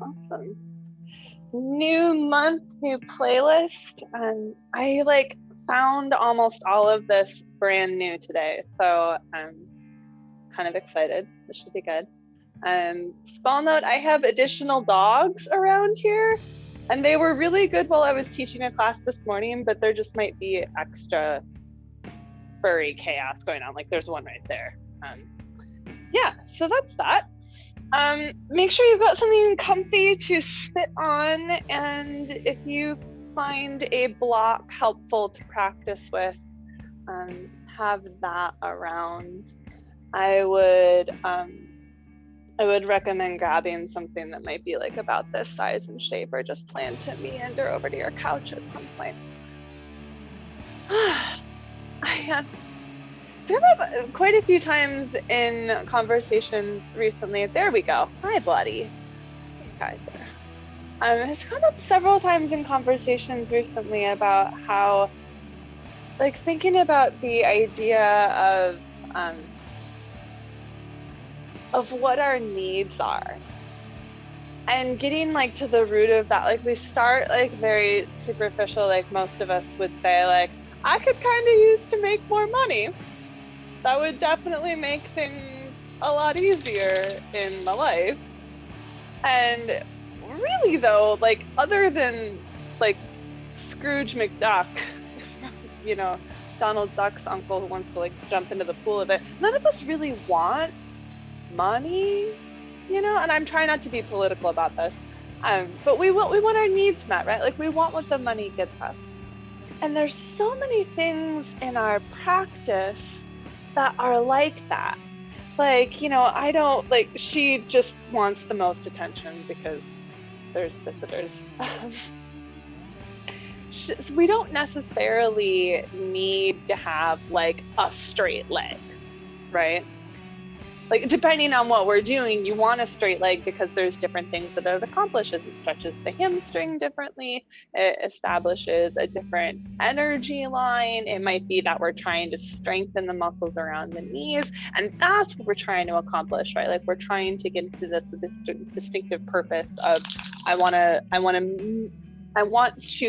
Awesome. New month, new playlist. And I found almost all of this brand new today. So I'm kind of excited. This should be good. Small note, I have additional dogs around here, and they were really good while I was teaching a class this morning, but there just might be extra furry chaos going on. Like there's one right there. Yeah, so that's that. Make sure you've got something comfy to sit on, and if you find a block helpful to practice with, have that around. I would recommend grabbing something that might be like about this size and shape, or just plan to meander over to your couch at some point. There have quite a few times in conversations recently. There we go. Hi, Bloody. Guys there. It's come up several times in conversations recently about how, thinking about the idea of what our needs are, and getting to the root of that. We start very superficial, most of us would say, I could kind of use to make more money. That would definitely make things a lot easier in my life. And really though, other than Scrooge McDuck, Donald Duck's uncle who wants to jump into the pool of it, none of us really want money, and I'm trying not to be political about this, but we want our needs met, right? We want what the money gets us. And there's so many things in our practice that are like that. I don't, she just wants the most attention because there's visitors. We don't necessarily need to have a straight leg, right? Depending on what we're doing, you want a straight leg because there's different things that it accomplishes. It stretches the hamstring differently. It establishes a different energy line. It might be that we're trying to strengthen the muscles around the knees, and that's what we're trying to accomplish, right? We're trying to get into this with this distinctive purpose of I want to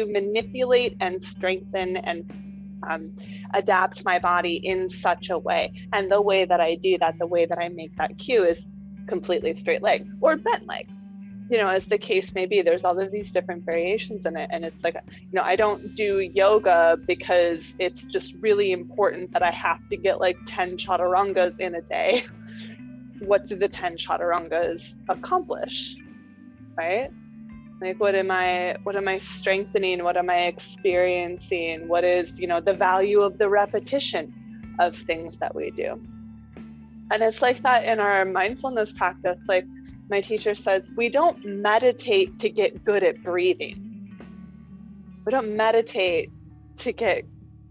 manipulate and strengthen and adapt my body in such a way. And the way that I do that, the way that I make that cue, is completely straight leg or bent leg, as the case may be. There's all of these different variations in it. And it's I don't do yoga because it's just really important that I have to get 10 chaturangas in a day. What do the 10 chaturangas accomplish, right? What am I strengthening? What am I experiencing? What is, the value of the repetition of things that we do? And it's like that in our mindfulness practice. My teacher says, we don't meditate to get good at breathing. We don't meditate to get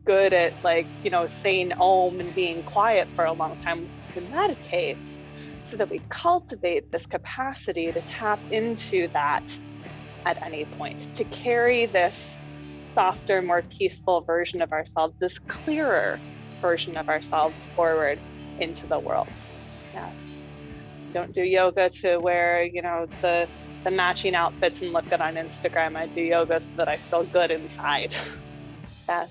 good at saying Om and being quiet for a long time. We meditate so that we cultivate this capacity to tap into that at any point, to carry this softer, more peaceful version of ourselves, this clearer version of ourselves forward into the world. Yeah. Don't do yoga to wear, the matching outfits and look good on Instagram. I do yoga so that I feel good inside. Yes.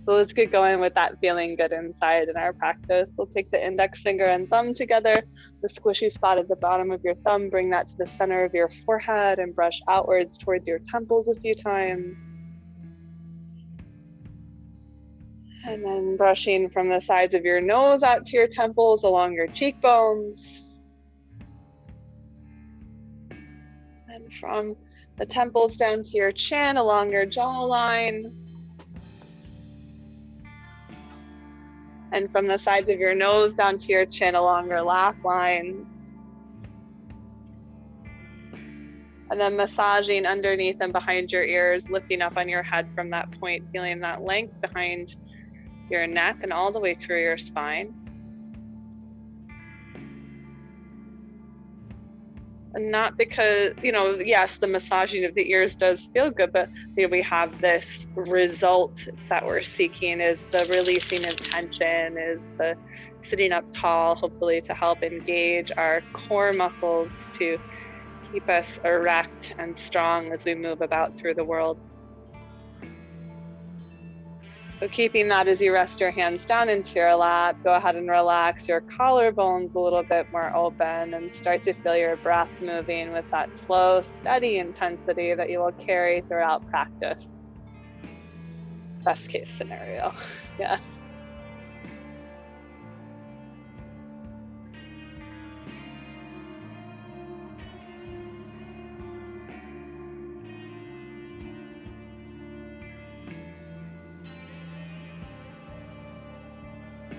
So let's get going with that feeling good inside in our practice. We'll take the index finger and thumb together, the squishy spot at the bottom of your thumb, bring that to the center of your forehead and brush outwards towards your temples a few times. And then brushing from the sides of your nose out to your temples, along your cheekbones. And from the temples down to your chin, along your jawline. And from the sides of your nose down to your chin, along your laugh line. And then massaging underneath and behind your ears, lifting up on your head from that point, feeling that length behind your neck and all the way through your spine. And not because, yes, the massaging of the ears does feel good, but we have this result that we're seeking, is the releasing of tension, is the sitting up tall, hopefully to help engage our core muscles, to keep us erect and strong as we move about through the world. So keeping that as you rest your hands down into your lap, go ahead and relax your collarbones a little bit more open and start to feel your breath moving with that slow, steady intensity that you will carry throughout practice. Best case scenario, yeah.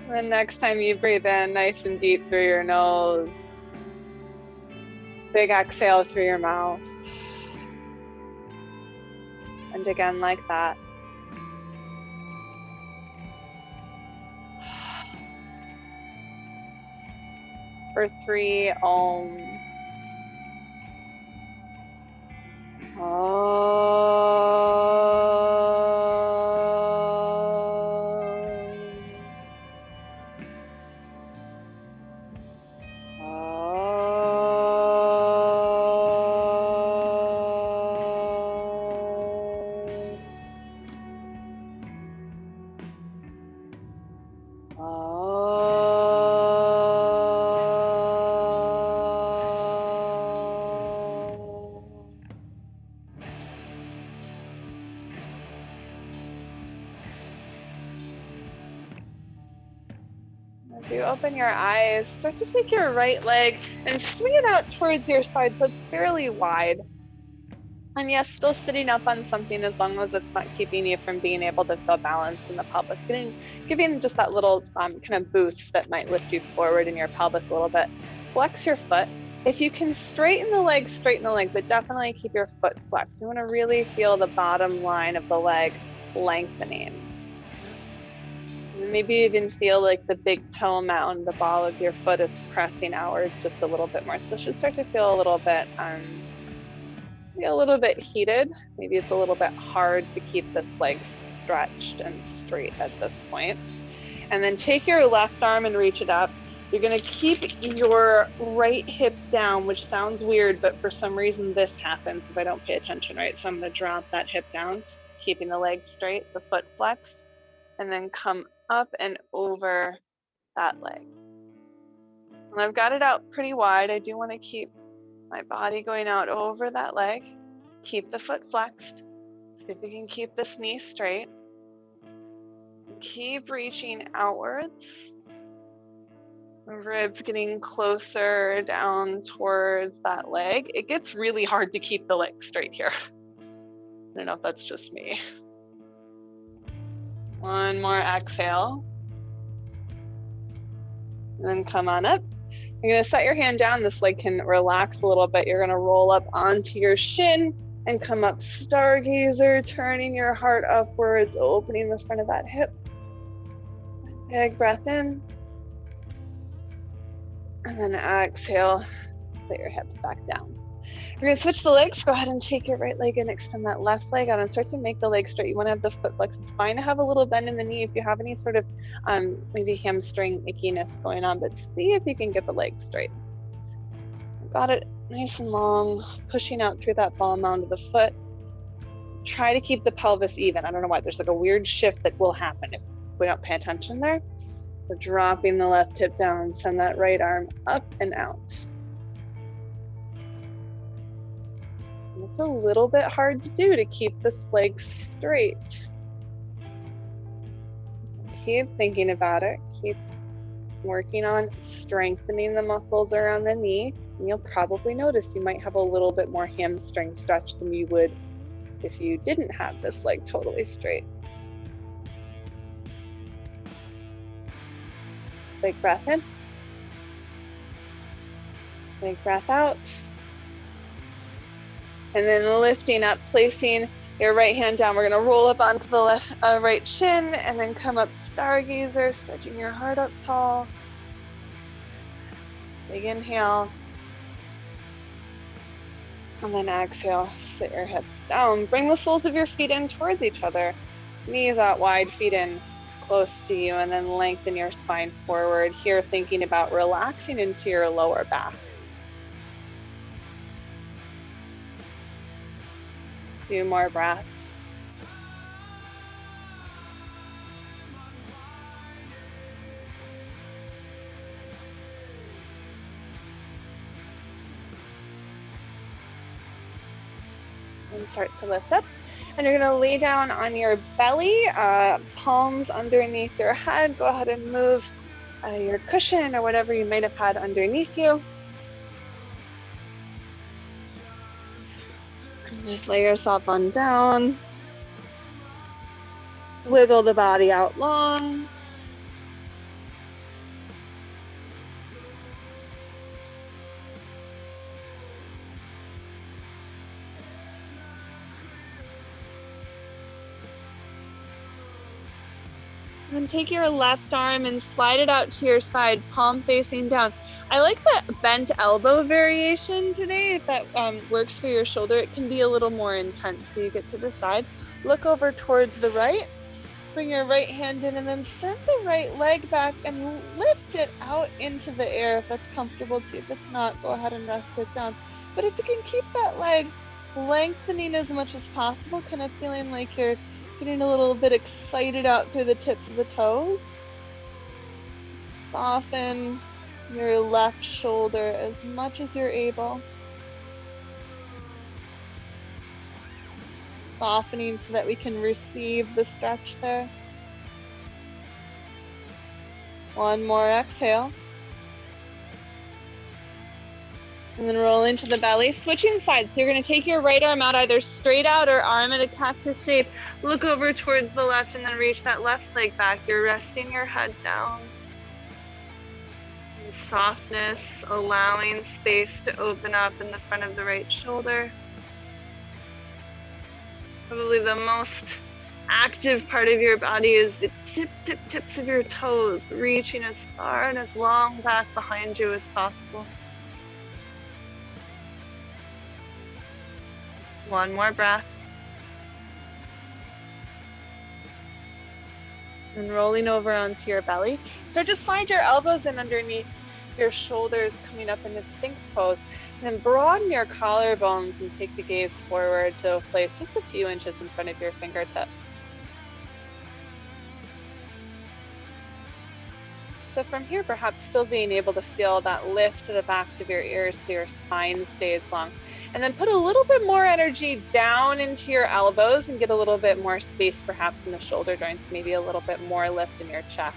And then next time you breathe in nice and deep through your nose, big exhale through your mouth. And again like that. For 3 Om. As you open your eyes, start to take your right leg and swing it out towards your side so it's fairly wide. And yes, still sitting up on something as long as it's not keeping you from being able to feel balanced in the pelvis. Giving just that little kind of boost that might lift you forward in your pelvis a little bit. Flex your foot. If you can straighten the leg, but definitely keep your foot flexed. You want to really feel the bottom line of the leg lengthening. Maybe even feel like the big toe mound, the ball of your foot is pressing outwards just a little bit more. So it should start to feel a little bit heated. Maybe it's a little bit hard to keep this leg stretched and straight at this point. And then take your left arm and reach it up. You're going to keep your right hip down, which sounds weird, but for some reason this happens if I don't pay attention, right? So I'm going to drop that hip down, keeping the leg straight, the foot flexed, and then come up and over that leg. And I've got it out pretty wide. I do want to keep my body going out over that leg. Keep the foot flexed. See if you can keep this knee straight. Keep reaching outwards. The ribs getting closer down towards that leg. It gets really hard to keep the leg straight here. I don't know if that's just me. One more exhale. And then come on up. You're going to set your hand down. This leg can relax a little bit. You're going to roll up onto your shin and come up stargazer, turning your heart upwards, opening the front of that hip. Big breath in. And then exhale, put your hips back down. We're going to switch the legs. Go ahead and take your right leg and extend that left leg out and start to make the leg straight. You want to have the foot flex. It's fine to have a little bend in the knee if you have any sort of maybe hamstring ickiness going on, but see if you can get the leg straight. Got it nice and long, pushing out through that ball mound of the foot. Try to keep the pelvis even. I don't know why. There's like a weird shift that will happen if we don't pay attention there. So dropping the left hip down, send that right arm up and out. It's a little bit hard to do to keep this leg straight. Keep thinking about it. Keep working on strengthening the muscles around the knee. And you'll probably notice you might have a little bit more hamstring stretch than you would if you didn't have this leg totally straight. Big breath in. Big breath out. And then lifting up, placing your right hand down. We're going to roll up onto the left, right shin and then come up stargazer, stretching your heart up tall. Big inhale. And then exhale, sit your hips down. Bring the soles of your feet in towards each other. Knees out wide, feet in close to you, and then lengthen your spine forward. Here, thinking about relaxing into your lower back. Few more breaths. And start to lift up. And you're going to lay down on your belly, palms underneath your head. Go ahead and move your cushion or whatever you might have had underneath you. And just lay yourself on down. Wiggle the body out long. And then take your left arm and slide it out to your side, palm facing down. I like the bent elbow variation today. If that works for your shoulder, it can be a little more intense. So you get to the side, look over towards the right, bring your right hand in, and then send the right leg back and lift it out into the air if that's comfortable to you. If it's not, go ahead and rest it down. But if you can keep that leg lengthening as much as possible, kind of feeling like you're getting a little bit excited out through the tips of the toes. Soften your left shoulder as much as you're able. Softening so that we can receive the stretch there. One more exhale. And then roll into the belly, switching sides. So you're going to take your right arm out, either straight out or arm in a cactus shape. Look over towards the left and then reach that left leg back. You're resting your head down. And softness, allowing space to open up in the front of the right shoulder. Probably the most active part of your body is the tips of your toes, reaching as far and as long back behind you as possible. One more breath. And rolling over onto your belly. So just slide your elbows in underneath your shoulders, coming up into Sphinx pose. And then broaden your collarbones and take the gaze forward to a place just a few inches in front of your fingertips. So from here, perhaps still being able to feel that lift to the backs of your ears so your spine stays long. And then put a little bit more energy down into your elbows and get a little bit more space perhaps in the shoulder joints, maybe a little bit more lift in your chest.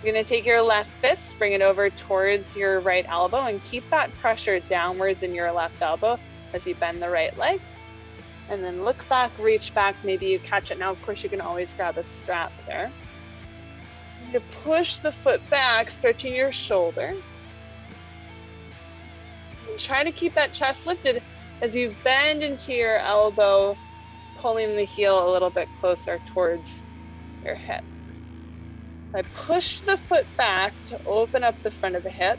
You're going to take your left fist, bring it over towards your right elbow, and keep that pressure downwards in your left elbow as you bend the right leg. And then look back, reach back, maybe you catch it. Now, of course, you can always grab a strap there. You push the foot back, stretching your shoulder. And try to keep that chest lifted as you bend into your elbow, pulling the heel a little bit closer towards your hip. I push the foot back to open up the front of the hip.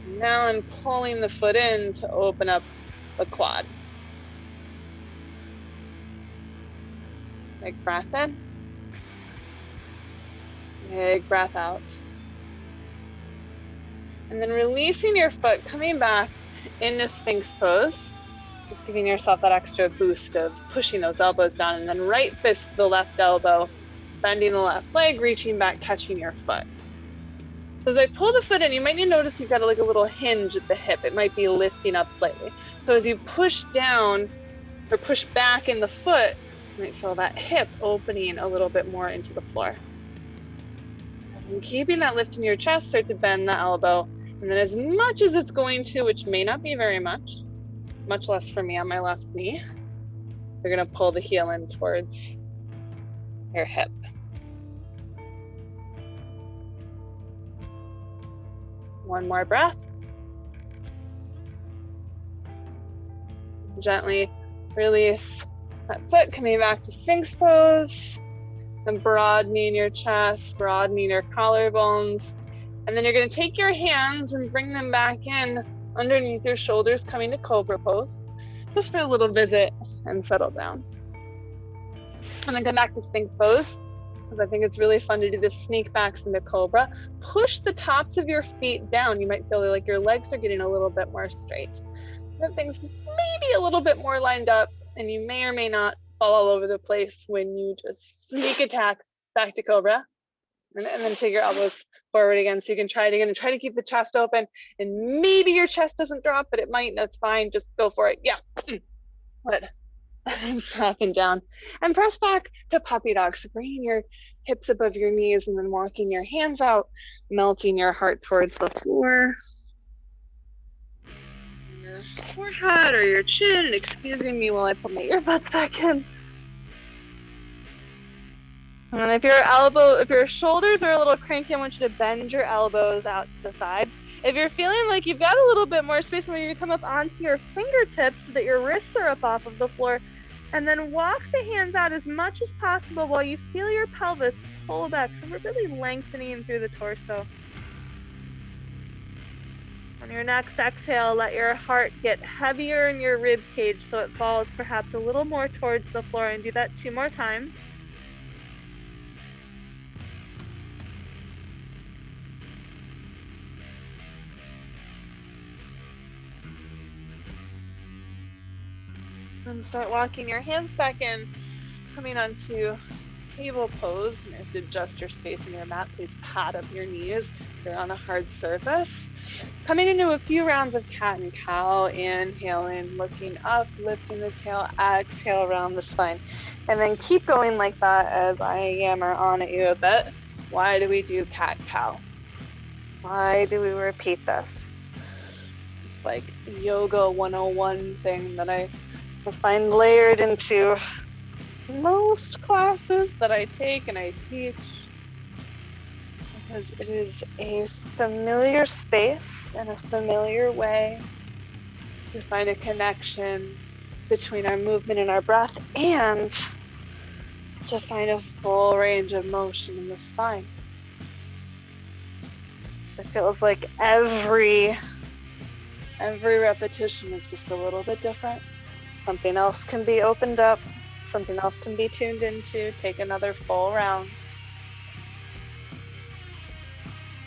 Now I'm pulling the foot in to open up the quad. Big breath in. Big breath out. And then releasing your foot, coming back into Sphinx pose. Just giving yourself that extra boost of pushing those elbows down, and then right fist to the left elbow, bending the left leg, reaching back, catching your foot. So as I pull the foot in, you might notice you've got like a little hinge at the hip. It might be lifting up slightly. So as you push down or push back in the foot, you might feel that hip opening a little bit more into the floor. And keeping that lift in your chest, start to bend the elbow. And then as much as it's going to, which may not be very much less for me on my left knee, you're going to pull the heel in towards your hip. One more breath. Gently release that foot, coming back to Sphinx pose. And broadening your chest, broadening your collarbones. And then you're going to take your hands and bring them back in underneath your shoulders, coming to Cobra pose, just for a little visit and settle down. And then come back to Sphinx pose, because I think it's really fun to do the sneak backs into Cobra. Push the tops of your feet down. You might feel like your legs are getting a little bit more straight. Then things maybe a little bit more lined up and you may or may not fall all over the place when you just sneak attack back to cobra. And then take your elbows forward again, so you can try it again and try to keep the chest open. And maybe your chest doesn't drop, but it might. That's fine. Just go for it. Yeah. Good. And up and down. And press back to puppy dog. So bringing your hips above your knees and then walking your hands out, melting your heart towards the floor. Your forehead or your chin, excusing me while I put my earbuds back in. And if your shoulders are a little cranky, I want you to bend your elbows out to the sides. If you're feeling like you've got a little bit more space, where you come up onto your fingertips so that your wrists are up off of the floor, and then walk the hands out as much as possible while you feel your pelvis pull back. So we're really lengthening through the torso. On your next exhale, let your heart get heavier in your rib cage so it falls perhaps a little more towards the floor, and do that 2 more times. And start walking your hands back in, coming onto table pose. And if you adjust your space in your mat, please pad up your knees. You're on a hard surface. Coming into a few rounds of cat and cow, inhaling, looking up, lifting the tail, exhale around the spine. And then keep going like that as I yammer on at you a bit. Why do we do cat cow? Why do we repeat this? It's like yoga 101 thing that I find layered into most classes that I take and I teach, because it is a familiar space and a familiar way to find a connection between our movement and our breath, and to find a full range of motion in the spine. It feels like every repetition is just a little bit different. Something else can be opened up, something else can be tuned into. Take another full round.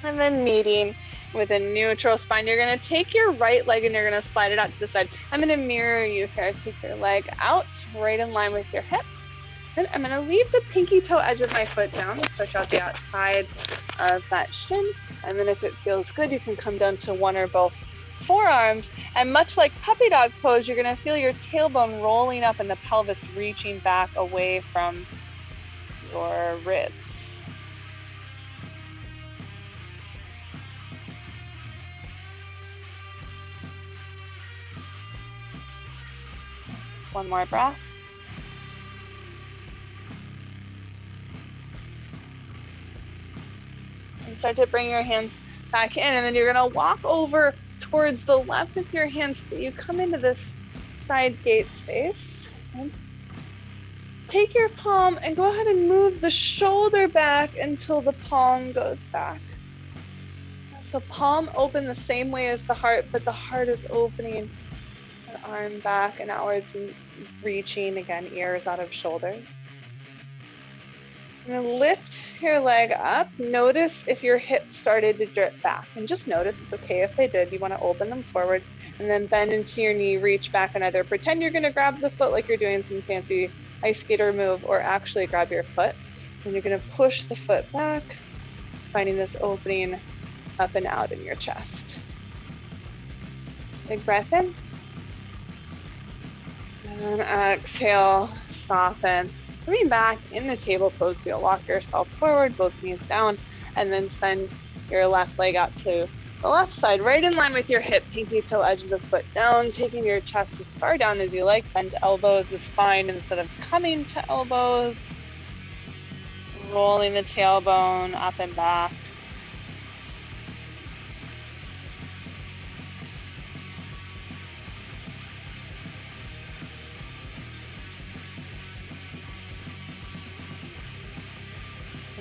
And then meeting with a neutral spine, you're gonna take your right leg and you're gonna slide it out to the side. I'm gonna mirror you here. Take your leg out, right in line with your hip. Then I'm gonna leave the pinky toe edge of my foot down, stretch out the outside of that shin. And then if it feels good, you can come down to one or both forearms, and much like puppy dog pose, you're going to feel your tailbone rolling up and the pelvis reaching back away from your ribs. One more breath. And start to bring your hands back in, and then you're going to walk over towards the left with your hands, so you come into this side gate space. And take your palm and go ahead and move the shoulder back until the palm goes back. So palm open the same way as the heart, but the heart is opening the arm back and outwards and reaching again, ears out of shoulders. And then lift your leg up. Notice if your hips started to drip back, and just notice. It's okay if they did. You want to open them forward, and then bend into your knee, reach back, and either pretend you're going to grab the foot like you're doing some fancy ice skater move, or actually grab your foot. And you're going to push the foot back, finding this opening up and out in your chest. Big breath in. And then exhale, soften. Coming back in the table pose, you'll walk yourself forward, both knees down, and then send your left leg out to the left side, right in line with your hip, pinky toe edge of the foot down, taking your chest as far down as you like. Bend elbows is fine instead of coming to elbows. Rolling the tailbone up and back.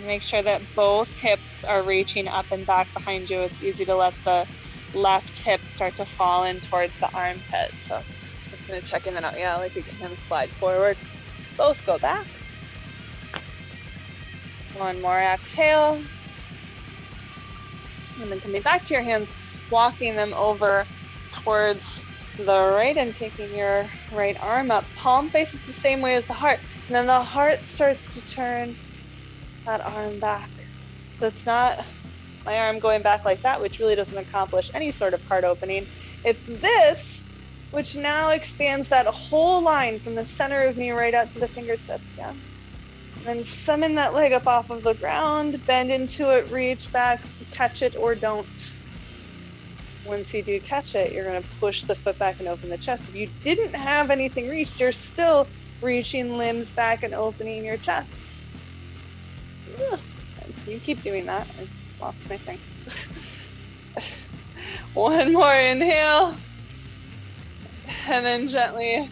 Make sure that both hips are reaching up and back behind you. It's easy to let the left hip start to fall in towards the armpit. So just gonna check in that out. Yeah, like you can slide forward. Both go back. One more exhale. And then coming back to your hands, walking them over towards the right and taking your right arm up. Palm faces the same way as the heart. And then the heart starts to turn that arm back. So it's not my arm going back like that, which really doesn't accomplish any sort of heart opening. It's this, which now expands that whole line from the center of me right out to the fingertips. Yeah. Then summon that leg up off of the ground, bend into it, reach back, catch it or don't. Once you do catch it, you're going to push the foot back and open the chest. If you didn't have anything reached, you're still reaching limbs back and opening your chest. Ugh. You keep doing that. I lost my thing. One more inhale. And then gently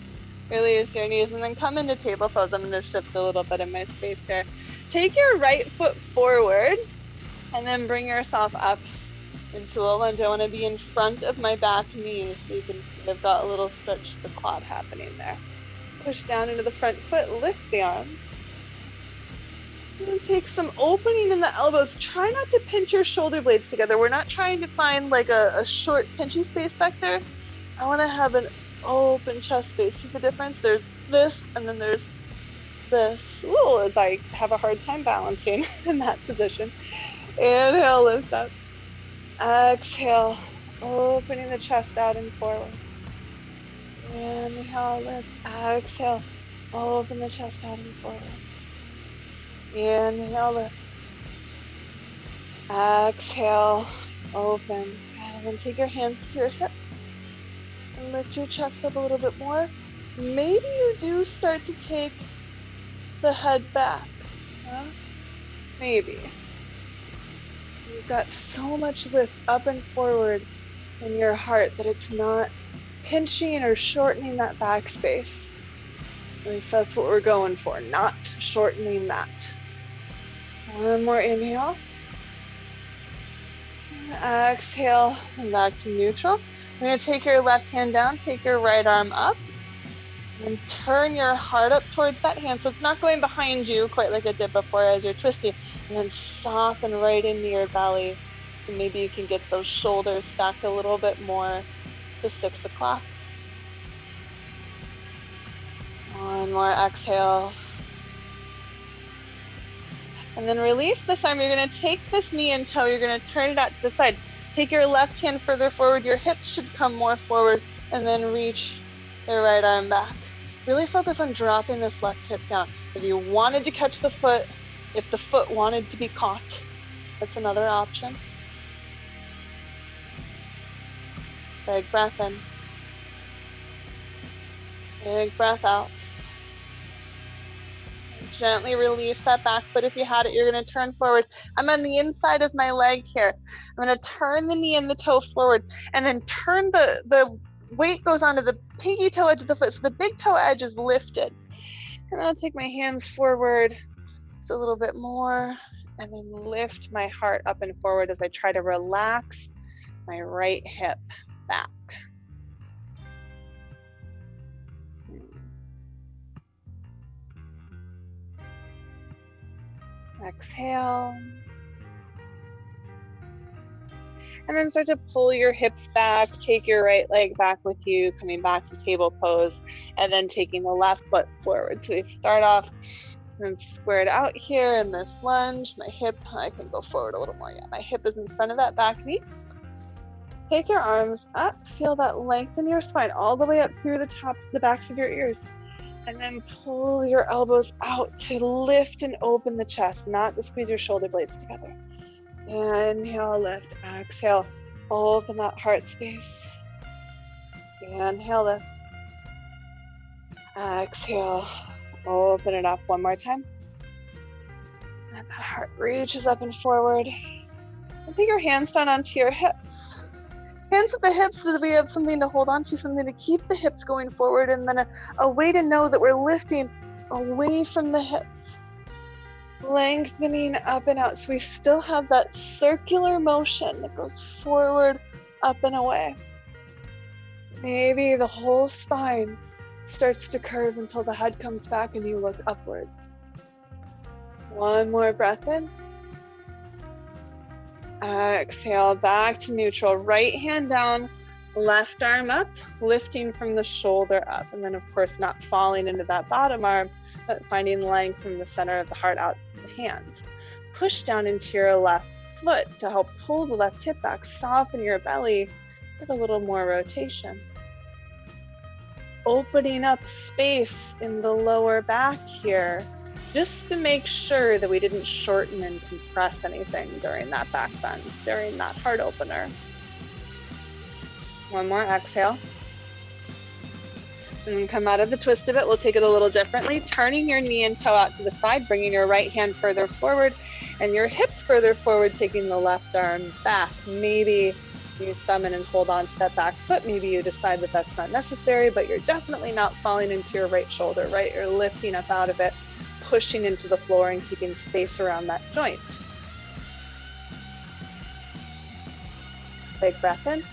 release your knees and then come into table pose. I'm going to shift a little bit in my space here. Take your right foot forward and then bring yourself up into a lunge. I want to be in front of my back knee so you can see I've got a little stretch to the quad happening there. Push down into the front foot, lift the arms. And take some opening in the elbows. Try not to pinch your shoulder blades together. We're not trying to find like a short pinchy space back there. I want to have an open chest space. See the difference? There's this and then there's this. Ooh, as I have a hard time balancing in that position. Inhale, lift up. Exhale, opening the chest out and forward. Inhale, lift. Exhale, open the chest out and forward. Inhale, lift. Exhale, open. And then take your hands to your hips and lift your chest up a little bit more. Maybe you do start to take the head back. Huh? Maybe. You've got so much lift up and forward in your heart that it's not pinching or shortening that back space. At least that's what we're going for, not shortening that. One more inhale. Exhale, and back to neutral. You're going to take your left hand down, take your right arm up, and turn your heart up towards that hand. So it's not going behind you quite like it did before as you're twisting. And then soften right into your belly. And maybe you can get those shoulders stacked a little bit more to 6 o'clock. One more exhale. And then release this arm. You're going to take this knee and toe. You're going to turn it out to the side. Take your left hand further forward. Your hips should come more forward. And then reach your right arm back. Really focus on dropping this left hip down. If you wanted to catch the foot, if the foot wanted to be caught, that's another option. Big breath in. Big breath out. Gently release that back foot. If you had it, you're going to turn forward. I'm on the inside of my leg here. I'm going to turn the knee and the toe forward and then turn the weight goes onto the pinky toe edge of the foot. So the big toe edge is lifted. And I'll take my hands forward just a little bit more and then lift my heart up and forward as I try to relax my right hip back. Exhale. And then start to pull your hips back, take your right leg back with you, coming back to table pose, and then taking the left foot forward. So we start off and squared out here in this lunge. My hip, I can go forward a little more. Yeah, my hip is in front of that back knee. Take your arms up, feel that length in your spine all the way up through the tops, the backs of your ears. And then pull your elbows out to lift and open the chest, not to squeeze your shoulder blades together. Inhale, lift. Exhale, open that heart space. Inhale, lift. Exhale, open it up one more time. And that heart reaches up and forward. And take your hands down onto your hips. Hands at the hips so that we have something to hold on to, something to keep the hips going forward, and then a way to know that we're lifting away from the hips. Lengthening up and out so we still have that circular motion that goes forward, up and away. Maybe the whole spine starts to curve until the head comes back and you look upwards. One more breath in. Exhale, back to neutral. Right hand down, Left arm up, lifting from the shoulder up. And then of course not falling into that bottom arm, but finding length from the center of the heart out to the hands. Push down into your left foot to help pull the left hip back, soften your belly, get a little more rotation. Opening up space in the lower back here, just to make sure that we didn't shorten and compress anything during that back bend, during that heart opener. One more exhale. And then come out of the twist of it. We'll take it a little differently, turning your knee and toe out to the side, bringing your right hand further forward and your hips further forward, taking the left arm back. Maybe you summon and hold on to that back foot. Maybe you decide that that's not necessary, but you're definitely not falling into your right shoulder, right? You're lifting up out of it, pushing into the floor and keeping space around that joint. Big breath in.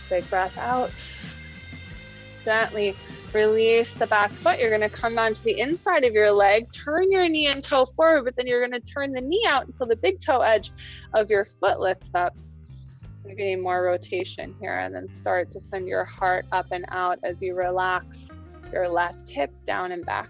Big breath out. Gently release the back foot. You're going to come onto the inside of your leg, turn your knee and toe forward, but then you're going to turn the knee out until the big toe edge of your foot lifts up. You're getting more rotation here, and then start to send your heart up and out as you relax your left hip down and back.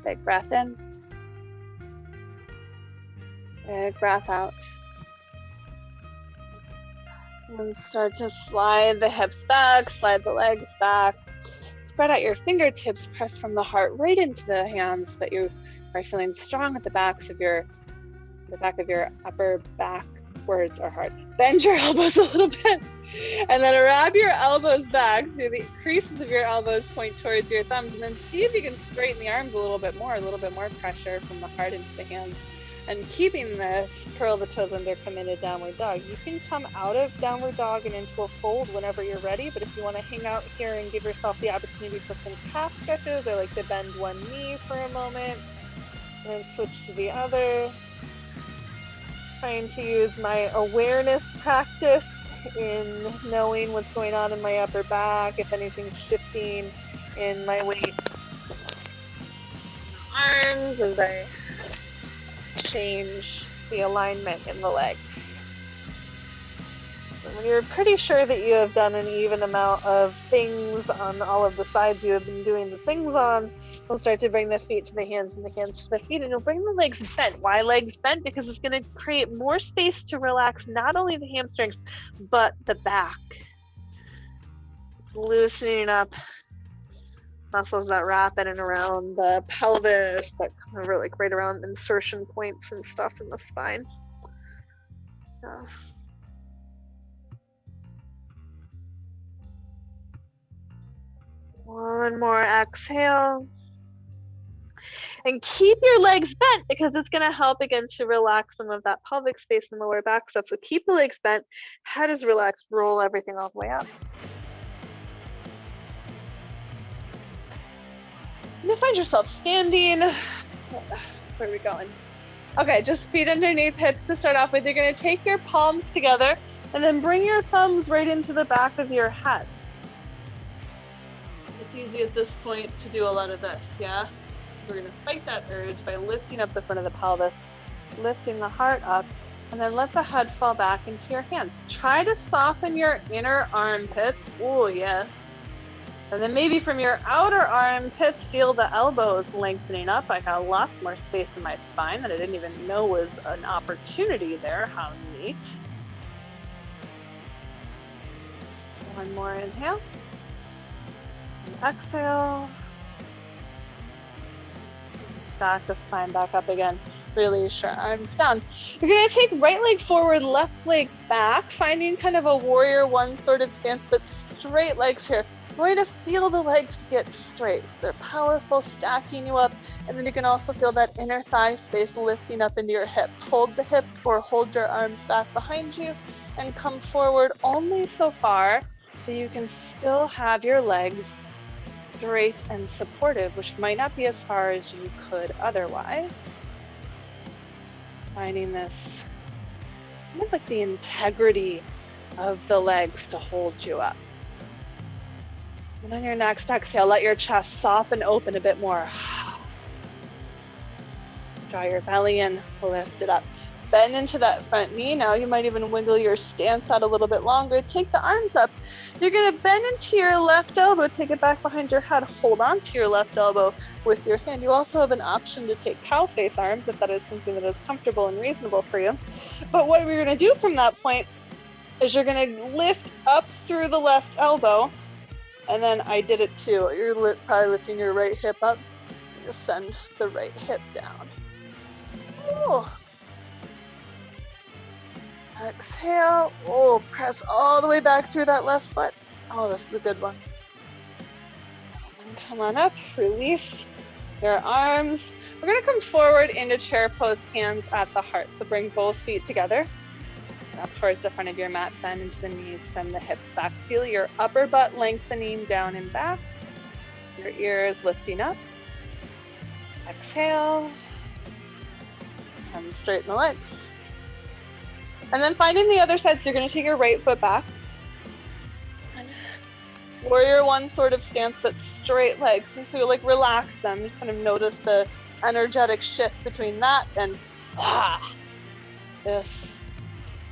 Big breath in. Big breath out. And start to slide the hips back, slide the legs back. Spread out your fingertips, press from the heart right into the hands so that you are feeling strong at the back of your upper back, words are hard. Bend your elbows a little bit. And then wrap your elbows back so the creases of your elbows point towards your thumbs, and then see if you can straighten the arms a little bit more pressure from the heart into the hands. And keeping this, curl the toes under, come into downward dog. You can come out of downward dog and into a fold whenever you're ready, but if you want to hang out here and give yourself the opportunity for some calf stretches, I like to bend one knee for a moment, and then switch to the other. Trying to use my awareness practice in knowing what's going on in my upper back, if anything's shifting in my weight. Arms as I change the alignment in the legs. And when you're pretty sure that you have done an even amount of things on all of the sides you have been doing the things on, we'll start to bring the feet to the hands and the hands to the feet, and you'll bring the legs bent. Why legs bent? Because it's going to create more space to relax not only the hamstrings, but the back. Loosening up muscles that wrap in and around the pelvis, that kind of like right around insertion points and stuff in the spine. One more exhale. And keep your legs bent because it's going to help again to relax some of that pelvic space and lower back stuff. So keep the legs bent, head is relaxed, roll everything all the way up. And you find yourself standing. Where are we going? Okay, just feet underneath hips to start off with. You're going to take your palms together and then bring your thumbs right into the back of your head. It's easy at this point to do a lot of this, yeah? We're going to fight that urge by lifting up the front of the pelvis, lifting the heart up, and then let the head fall back into your hands. Try to soften your inner armpits. Oh, yes. And then maybe from your outer armpits, feel the elbows lengthening up. I got lots more space in my spine that I didn't even know was an opportunity there. How neat. One more inhale. And exhale. Back the spine back up again. Release your arms down. You're going to take right leg forward, left leg back, finding kind of a warrior one sort of stance, but straight legs here. You're going to feel the legs get straight. They're powerful, stacking you up, and then you can also feel that inner thigh space lifting up into your hips. Hold the hips or hold your arms back behind you and come forward only so far that you can still have your legs straight and supportive, which might not be as far as you could otherwise. Finding this kind of like the integrity of the legs to hold you up. And on your next exhale, let your chest soften open a bit more. Draw your belly in, lift it up. Bend into that front knee. Now you might even wiggle your stance out a little bit longer. Take the arms up. You're going to bend into your left elbow, take it back behind your head, hold on to your left elbow with your hand. You also have an option to take cow face arms if that is something that is comfortable and reasonable for you. But what we're going to do from that point is you're going to lift up through the left elbow. And then I did it too. You're probably lifting your right hip up. Just send the right hip down. Ooh. Exhale. Oh, press all the way back through that left foot. Oh, this is a good one. And come on up. Release your arms. We're going to come forward into chair pose, hands at the heart. So bring both feet together. Up towards the front of your mat. Bend into the knees. Send the hips back. Feel your upper butt lengthening down and back. Your ears lifting up. Exhale. And straighten the legs. And then finding the other side, so you're going to take your right foot back. Warrior one sort of stance, but straight legs. And so like relax them. Just kind of notice the energetic shift between that and this.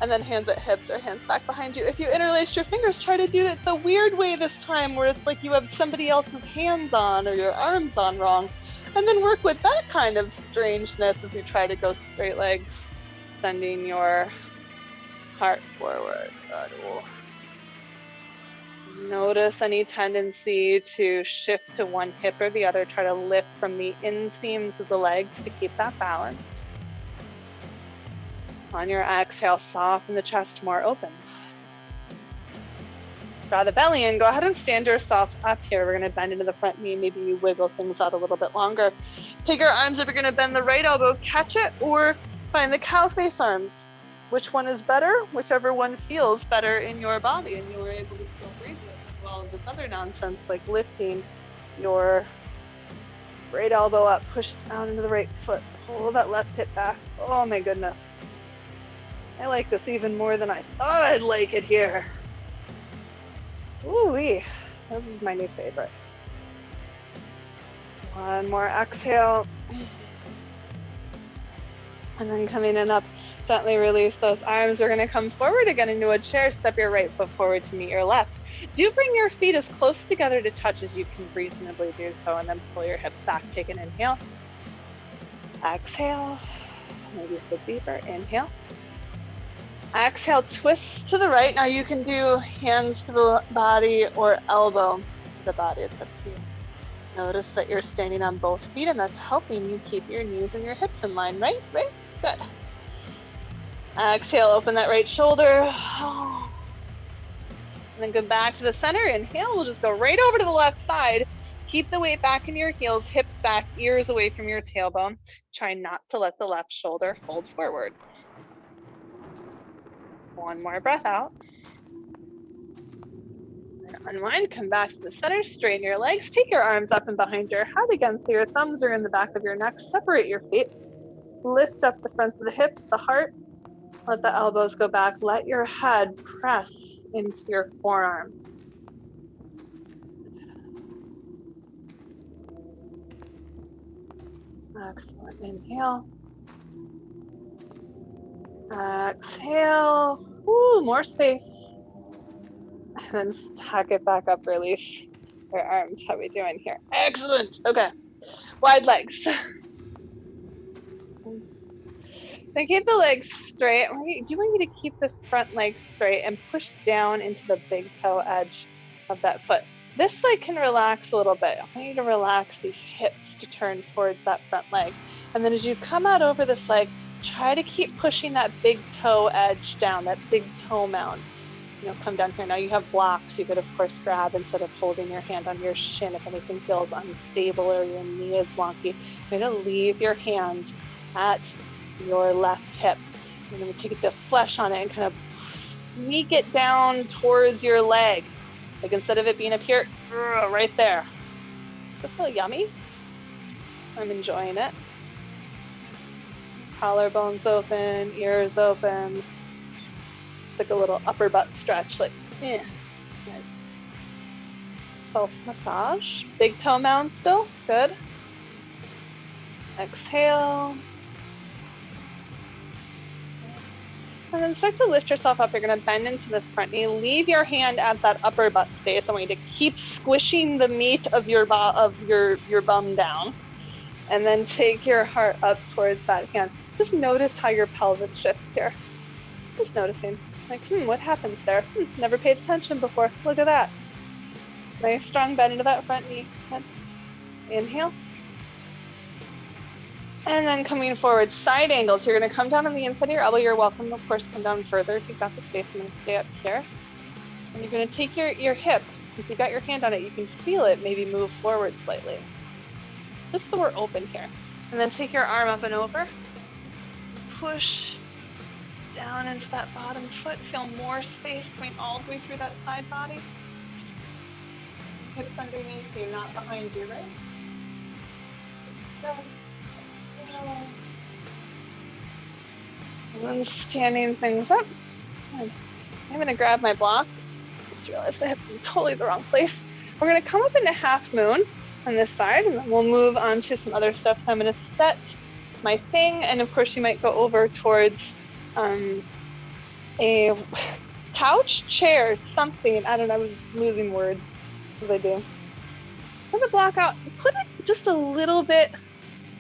And then hands at hips or hands back behind you. If you interlace your fingers, try to do it the weird way this time, where it's like you have somebody else's hands on or your arms on wrong. And then work with that kind of strangeness as you try to go straight legs, sending your heart forward. Good. Notice any tendency to shift to one hip or the other. Try to lift from the inseams of the legs to keep that balance. On your exhale, soften the chest more open. Draw the belly in. Go ahead and stand yourself up here. We're going to bend into the front knee. Maybe you wiggle things out a little bit longer. Take your arms. If you're going to bend the right elbow, catch it, or find the cow face arms. Which one is better? Whichever one feels better in your body and you are able to still breathe with, as well as this other nonsense like lifting your right elbow up, push down into the right foot, pull that left hip back. Oh my goodness. I like this even more than I thought I'd like it here. Ooh-wee, this is my new favorite. One more exhale. And then coming in up. Gently release those arms. We're going to come forward again into a chair. Step your right foot forward to meet your left. Do bring your feet as close together to touch as you can reasonably do so, and then pull your hips back. Take an inhale. Exhale. Maybe a bit deeper. Inhale. Exhale, twist to the right. Now you can do hands to the body or elbow to the body. It's up to you. Notice that you're standing on both feet, and that's helping you keep your knees and your hips in line, right? Right? Good. Exhale, open that right shoulder. And then go back to the center. Inhale, we'll just go right over to the left side. Keep the weight back in your heels, hips back, ears away from your tailbone. Try not to let the left shoulder fold forward. One more breath out. And unwind, come back to the center, straighten your legs, take your arms up and behind your head again so your thumbs are in the back of your neck. Separate your feet. Lift up the fronts of the hips, the heart. Let the elbows go back. Let your head press into your forearm. Excellent. Inhale. Exhale. Ooh, more space. And then stack it back up. Release your arms. How are we doing here? Excellent. Okay. Wide legs. So keep the legs straight. I do want you to keep this front leg straight and push down into the big toe edge of that foot. This leg can relax a little bit. I want you to relax these hips to turn towards that front leg. And then as you come out over this leg, try to keep pushing that big toe edge down, that big toe mound. You know, come down here. Now you have blocks. You could, of course, grab instead of holding your hand on your shin if anything feels unstable or your knee is wonky. You're going to leave your hand at your left hip. You're going to take the flesh on it and kind of sneak it down towards your leg. Like instead of it being up here, right there. Does this feel yummy? I'm enjoying it. Collarbones open, ears open. It's like a little upper butt stretch, like, Nice. self-massage. Big toe mound still, good. Exhale. And then start to lift yourself up. You're gonna bend into this front knee. Leave your hand at that upper butt space. I want you to keep squishing the meat of your bum down. And then take your heart up towards that hand. Just notice how your pelvis shifts here. Just noticing, like, what happens there? Never paid attention before. Look at that. Nice strong bend into that front knee. Inhale. And then coming forward, side angle. So you're gonna come down on the inside of your elbow. You're welcome, of course, come down further if you've got the space. I'm gonna stay up here. And you're gonna take your hip. If you've got your hand on it, you can feel it maybe move forward slightly. Just so we're open here. And then take your arm up and over. Push down into that bottom foot. Feel more space going all the way through that side body. Hips underneath you, not behind you, right? And then standing things up. I'm gonna grab my block. Just realized I have totally the wrong place. We're gonna come up into half moon on this side, and then we'll move on to some other stuff. So I'm gonna set my thing, and of course you might go over towards a couch, chair, something. I don't know, I was losing words as I do. Put the block out, put it just a little bit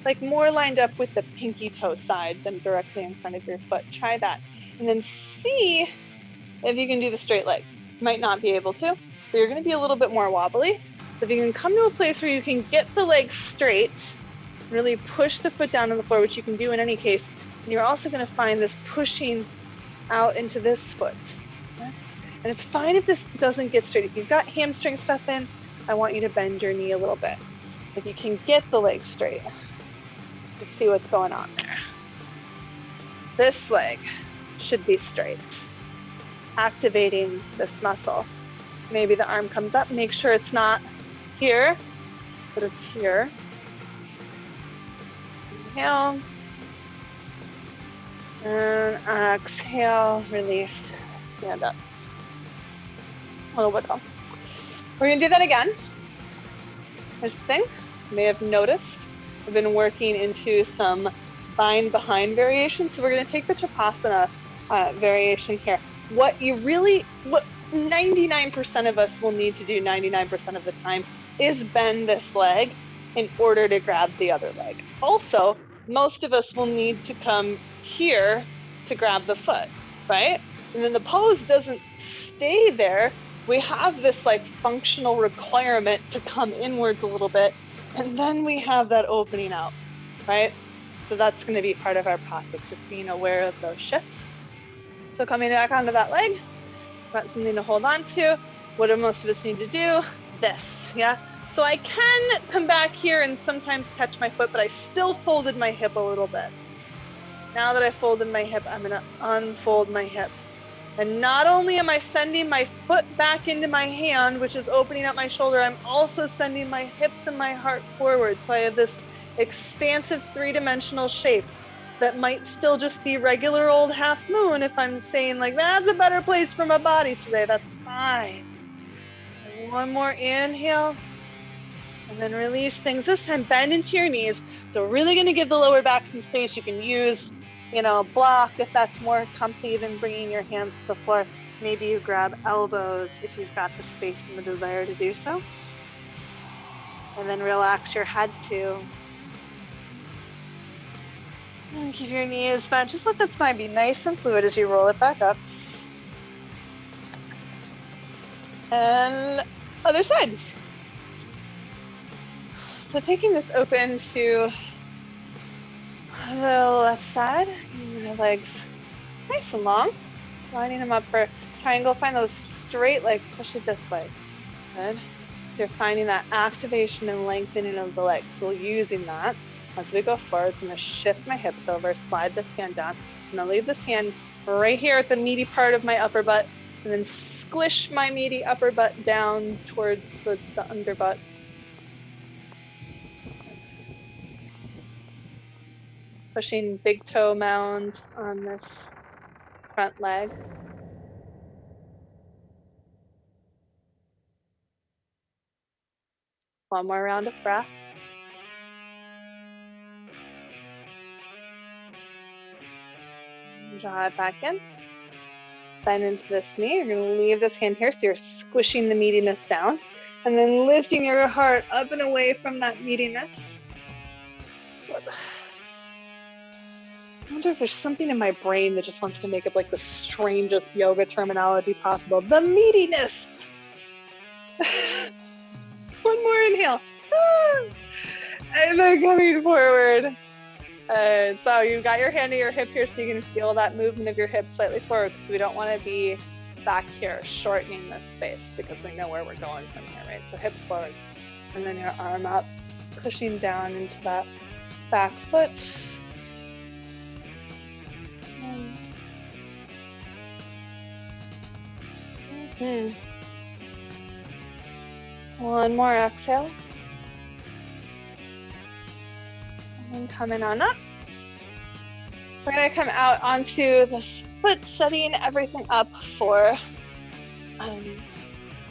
like more lined up with the pinky toe side than directly in front of your foot. Try that. And then see if you can do the straight leg. You might not be able to, so you're gonna be a little bit more wobbly. So if you can come to a place where you can get the leg straight, really push the foot down on the floor, which you can do in any case, and you're also gonna find this pushing out into this foot. Okay? And it's fine if this doesn't get straight. If you've got hamstring stuff in, I want you to bend your knee a little bit. If you can get the leg straight, let's see what's going on there. This leg should be straight, activating this muscle. Maybe the arm comes up, make sure it's not here, but it's here. Inhale. And exhale, release, stand up. A little wiggle. We're gonna do that again. Here's the thing, you may have noticed, I've been working into some bind behind variations. So we're gonna take the Chapasana variation here. What 99% of us will need to do 99% of the time is bend this leg in order to grab the other leg. Also, most of us will need to come here to grab the foot, right? And then the pose doesn't stay there. We have this like functional requirement to come inwards a little bit, and then we have that opening out, right? So that's going to be part of our process, just being aware of those shifts. So coming back onto that leg, got something to hold on to. What do most of us need to do? This, yeah? So I can come back here and sometimes catch my foot, but I still folded my hip a little bit. Now that I folded my hip, I'm gonna unfold my hip. And not only am I sending my foot back into my hand, which is opening up my shoulder, I'm also sending my hips and my heart forward. So I have this expansive three-dimensional shape that might still just be regular old half moon. If I'm saying like, that's a better place for my body today, that's fine. And one more inhale. And then release things. This time, bend into your knees. So really gonna give the lower back some space. You can use, block if that's more comfy than bringing your hands to the floor. Maybe you grab elbows if you've got the space and the desire to do so. And then relax your head too. And keep your knees bent. Just let the spine be nice and fluid as you roll it back up. And other side. So taking this open to the left side, your legs nice and long, lining them up for triangle. Find those straight legs, especially this leg. Good. So you're finding that activation and lengthening of the legs. So using that as we go forward, I'm going to shift my hips over, slide this hand down. I'm going to leave this hand right here at the meaty part of my upper butt, and then squish my meaty upper butt down towards the underbutt. Pushing big toe mound on this front leg. One more round of breath. Draw it back in. Bend into this knee. You're going to leave this hand here, so you're squishing the meatiness down. And then lifting your heart up and away from that meatiness. I wonder if there's something in my brain that just wants to make up like the strangest yoga terminology possible. The meatiness. One more inhale. And then coming forward. So you got your hand to your hip here, so you can feel that movement of your hip slightly forward, because we don't want to be back here shortening this space, because we know where we're going from here, right? So hips forward, and then your arm up, pushing down into that back foot. One more exhale. And coming on up. We're going to come out onto this foot, setting everything up for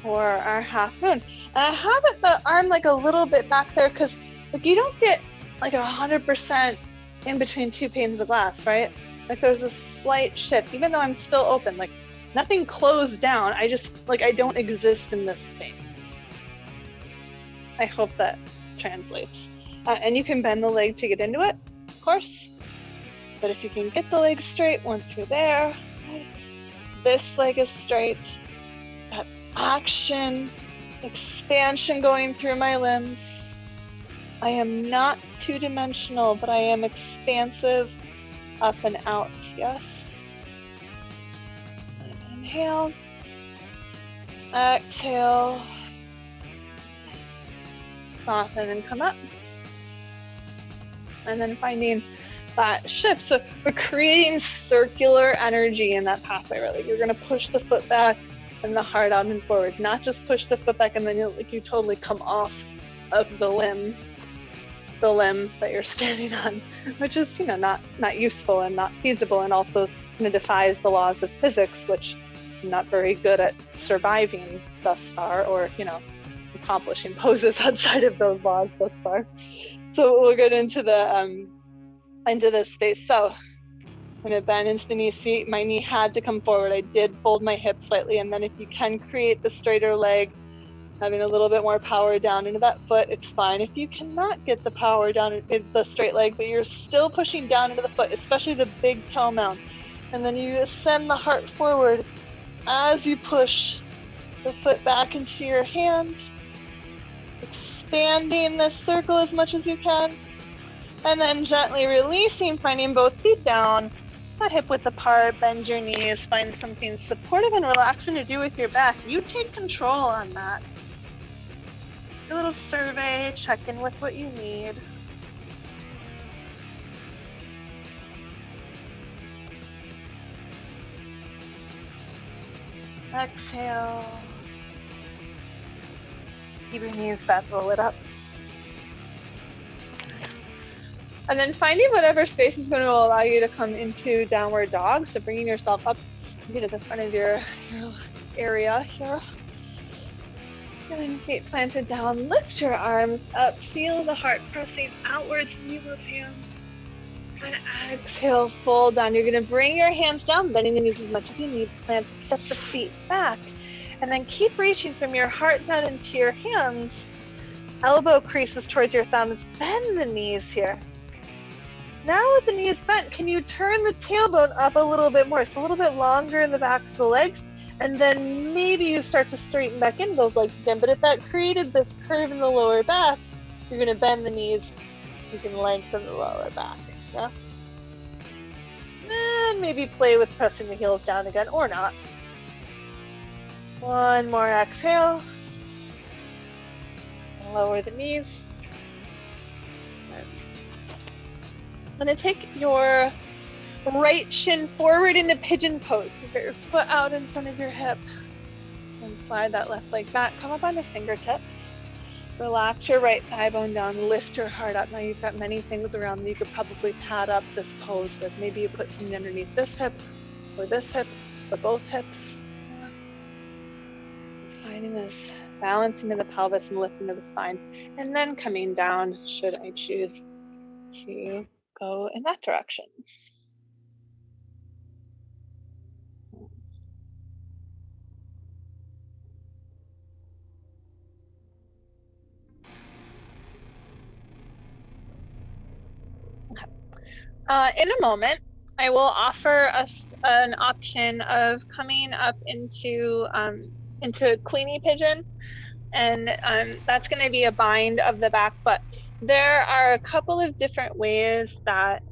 our half moon. And I have the arm like a little bit back there, because like you don't get like 100% in between two panes of glass, right? Like there's a slight shift, even though I'm still open, like nothing closed down. I just like, I don't exist in this space. I hope that translates. And you can bend the leg to get into it, of course. But if you can get the leg straight once you're there, this leg is straight. That action, expansion going through my limbs. I am not two-dimensional, but I am expansive, up and out, yes. Inhale. Exhale. Soften and come up. And then finding that shift. So we're creating circular energy in that pathway, right? Like you're going to push the foot back and the heart out and forward, not just push the foot back and then you totally come off of the limb that you're standing on, which is, not useful and not feasible, and also defies the laws of physics, which I'm not very good at surviving thus far, or, accomplishing poses outside of those laws thus far. So we'll get into this space. So I'm going to bend into the knee. See, my knee had to come forward. I did fold my hip slightly, and then if you can create the straighter leg, having a little bit more power down into that foot, it's fine. If you cannot get the power down into the straight leg, but you're still pushing down into the foot, especially the big toe mound, and then you send the heart forward as you push the foot back into your hand, expanding this circle as much as you can, and then gently releasing, finding both feet down, that hip width apart, bend your knees, find something supportive and relaxing to do with your back. You take control on that. A little survey, check in with what you need. Exhale. Keep your knees back, roll it up. And then finding whatever space is going to allow you to come into downward dog. So bringing yourself up to the front of your area here. Feeling feet planted down. Lift your arms up. Feel the heart pressing outwards. Leave those hands. And exhale, fold down. You're going to bring your hands down, bending the knees as much as you need. Plant, step the feet back. And then keep reaching from your heart down into your hands. Elbow creases towards your thumbs. Bend the knees here. Now with the knees bent, can you turn the tailbone up a little bit more? So a little bit longer in the back of the legs. And then maybe you start to straighten back into those legs again. But if that created this curve in the lower back, you're going to bend the knees. You can lengthen the lower back. Yeah? And maybe play with pressing the heels down again, or not. One more exhale. Lower the knees. I'm going to take your right shin forward into pigeon pose. You get your foot out in front of your hip. And slide that left leg back. Come up on the fingertips. Relax your right thigh bone down. Lift your heart up. Now you've got many things around that you could probably pad up this pose with. Maybe you put something underneath this hip, or both hips. Finding this balancing to the pelvis and lifting to the spine, and then coming down should I choose to go in that direction. In a moment, I will offer us an option of coming up into Queenie Pigeon, and that's going to be a bind of the back. But there are a couple of different ways that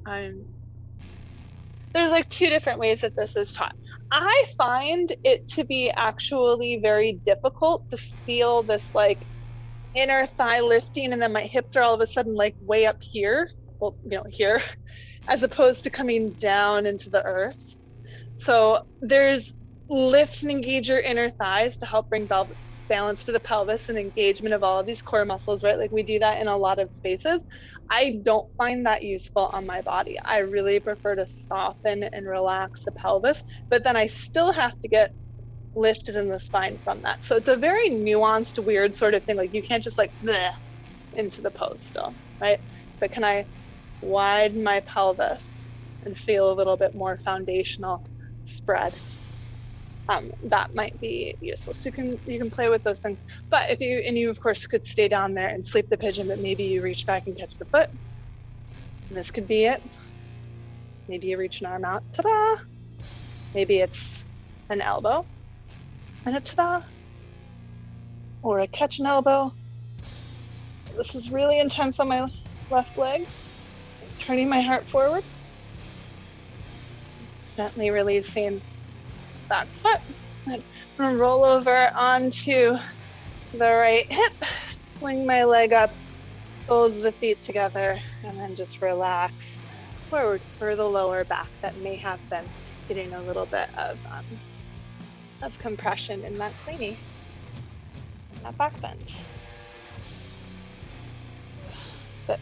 there's like 2 different ways that this is taught. I find it to be actually very difficult to feel this like inner thigh lifting, and then my hips are all of a sudden like way up here, well, here, as opposed to coming down into the earth. So there's lift and engage your inner thighs to help bring balance to the pelvis and engagement of all of these core muscles, right? Like we do that in a lot of spaces. I don't find that useful on my body. I really prefer to soften and relax the pelvis, but then I still have to get lifted in the spine from that. So it's a very nuanced, weird sort of thing. Like you can't just like bleh into the pose still, right? But can I widen my pelvis and feel a little bit more foundational spread? That might be useful. So you can play with those things. But if you of course could stay down there and sleep the pigeon, but maybe you reach back and catch the foot. And this could be it. Maybe you reach an arm out, ta-da! Maybe it's an elbow and a ta-da! Or a catch an elbow. This is really intense on my left leg. Turning my heart forward. Gently releasing back foot. I'm gonna roll over onto the right hip, swing my leg up, fold the feet together, and then just relax forward for the lower back that may have been getting a little bit of compression in that Queenie, that back bend. But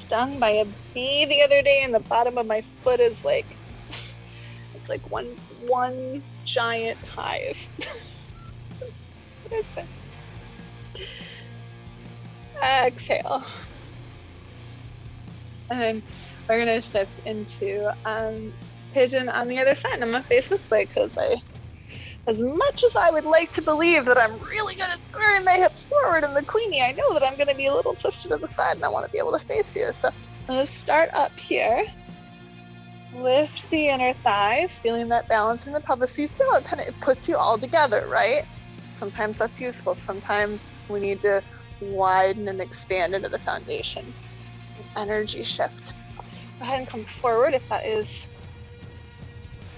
stung by a bee the other day, and the bottom of my foot is like, it's like one giant hive. What is this? Exhale. And then we're gonna shift into pigeon on the other side. I'm gonna face this way because as much as I would like to believe that I'm really good at throwing my hips forward in the Queenie, I know that I'm gonna be a little twisted to the side and I wanna be able to face you. So I'm gonna start up here. Lift the inner thighs, feeling that balance in the pelvis. So you feel it kind of, it puts you all together, right? Sometimes that's useful. Sometimes we need to widen and expand into the foundation. Energy shift. Go ahead and come forward if that is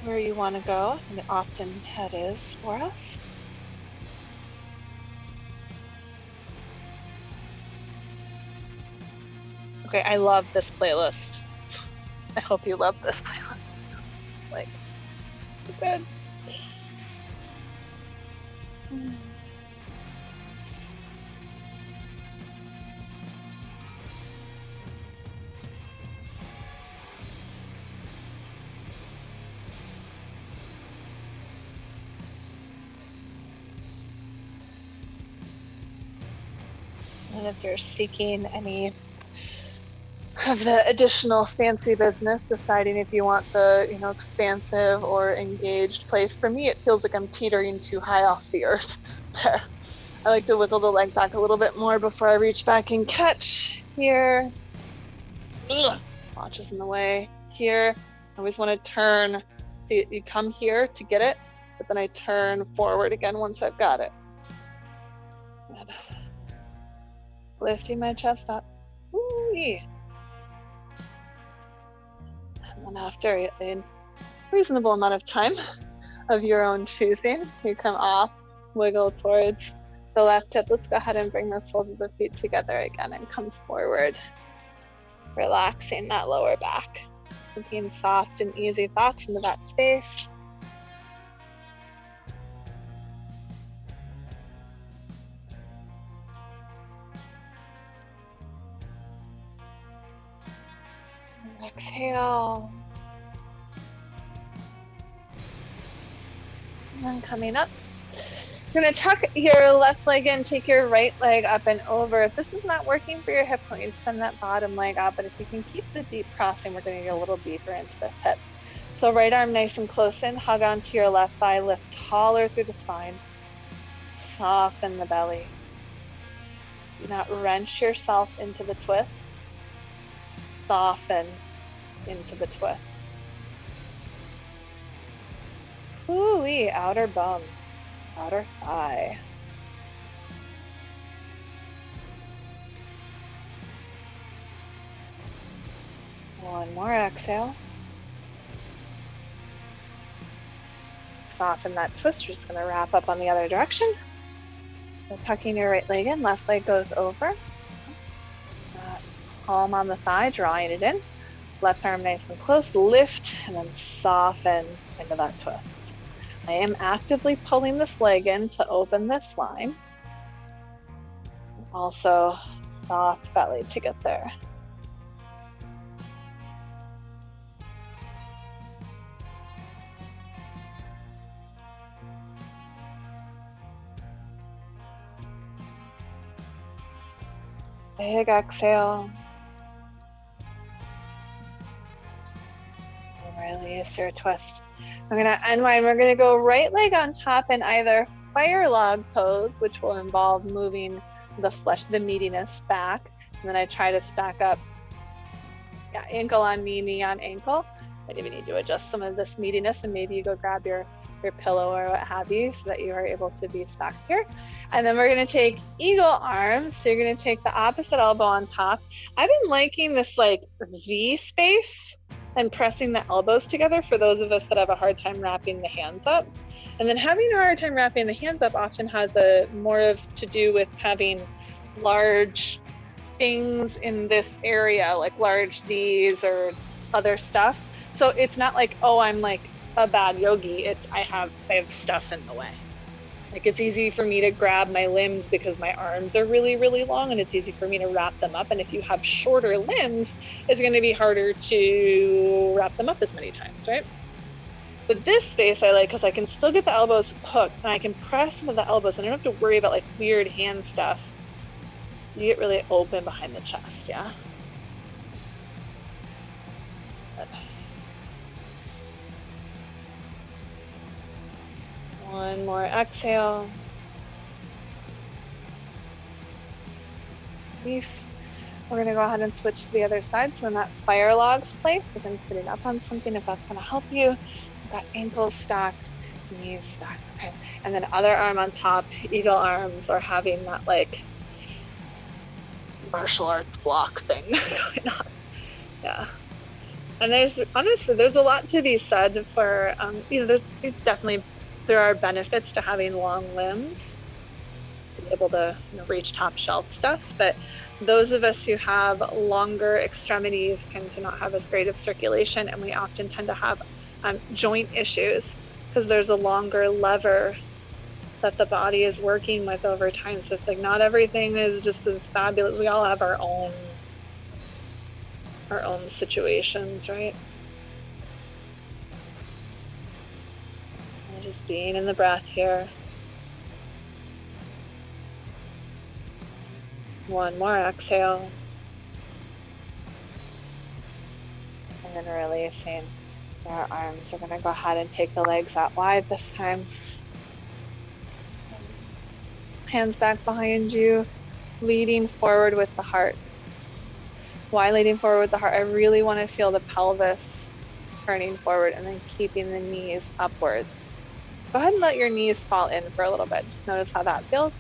where you want to go, and often that is for us. Okay, I love this playlist. I hope you love this playlist. Like, good. And if you're seeking any of the additional fancy business, deciding if you want the, expansive or engaged place. For me, it feels like I'm teetering too high off the earth there. I like to wiggle the leg back a little bit more before I reach back and catch here. Launches in the way here. I always want to turn. You come here to get it, but then I turn forward again once I've got it. And lifting my chest up. Ooh-wee. And after a reasonable amount of time of your own choosing, you come off, wiggle towards the left hip. Let's go ahead and bring the soles of the feet together again and come forward, relaxing that lower back, thinking soft and easy thoughts into that space. Exhale. And then coming up You're gonna tuck your left leg in, take your right leg up and over. If this is not working for your hips, I want you to send that bottom leg up. But if you can keep the deep crossing, we're gonna get a little deeper into this hip. So right arm nice and close in, hug onto your left thigh, lift taller through the spine. Soften the belly. Do not wrench yourself into the twist. Soften into the twist. Ooh-wee, outer bum, outer thigh. One more exhale. Soften that twist. We're just going to wrap up on the other direction. So tucking your right leg in, left leg goes over. Palm on the thigh, drawing it in. Left arm nice and close, lift, and then soften into that twist. I am actively pulling this leg in to open this line. Also, soft belly to get there. Big exhale. And release your twist. I'm going to unwind. We're going to go right leg on top in either fire log pose, which will involve moving the flesh, the meatiness back. And then I try to stack up, ankle on knee, knee on ankle. Might even need to adjust some of this meatiness, and maybe you go grab your pillow or what have you so that you are able to be stacked here. And then we're going to take eagle arms. So you're going to take the opposite elbow on top. I've been liking this like V space and pressing the elbows together for those of us that have a hard time wrapping the hands up. And then having a hard time wrapping the hands up often has more of to do with having large things in this area, like large knees or other stuff. So it's not like, oh, I'm like a bad yogi. I have stuff in the way. Like it's easy for me to grab my limbs because my arms are really, really long, and it's easy for me to wrap them up. And if you have shorter limbs, it's going to be harder to wrap them up as many times, right? But this space I like because I can still get the elbows hooked and I can press into the elbows and I don't have to worry about like weird hand stuff. You get really open behind the chest, yeah? Good. One more exhale. Release. We're going to go ahead and switch to the other side. So in that fire logs place, you can sitting up on something if that's going to help you. You've got ankles stacked, knees stacked, okay? And then other arm on top, eagle arms, or having that like martial arts block thing going on. Yeah. And there's a lot to be said for, there are benefits to having long limbs, to be able to reach top shelf stuff, but those of us who have longer extremities tend to not have as great of circulation, and we often tend to have joint issues because there's a longer lever that the body is working with over time. So it's like not everything is just as fabulous. We all have our own situations, right? And just being in the breath here. One more exhale. And then releasing our arms. We're going to go ahead and take the legs out wide this time. Hands back behind you, leading forward with the heart. Why leading forward with the heart? I really want to feel the pelvis turning forward and then keeping the knees upwards. Go ahead and let your knees fall in for a little bit. Just notice how that feels.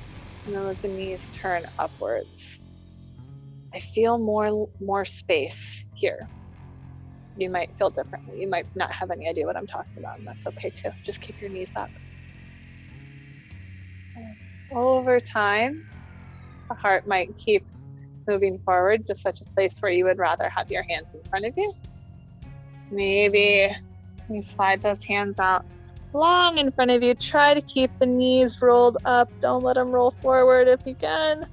And then let the knees turn upwards. I feel more space here. You might feel differently. You might not have any idea what I'm talking about, and that's okay too. Just keep your knees up. Over time, the heart might keep moving forward to such a place where you would rather have your hands in front of you. Maybe you slide those hands out long in front of you. Try to keep the knees rolled up. Don't let them roll forward if you can.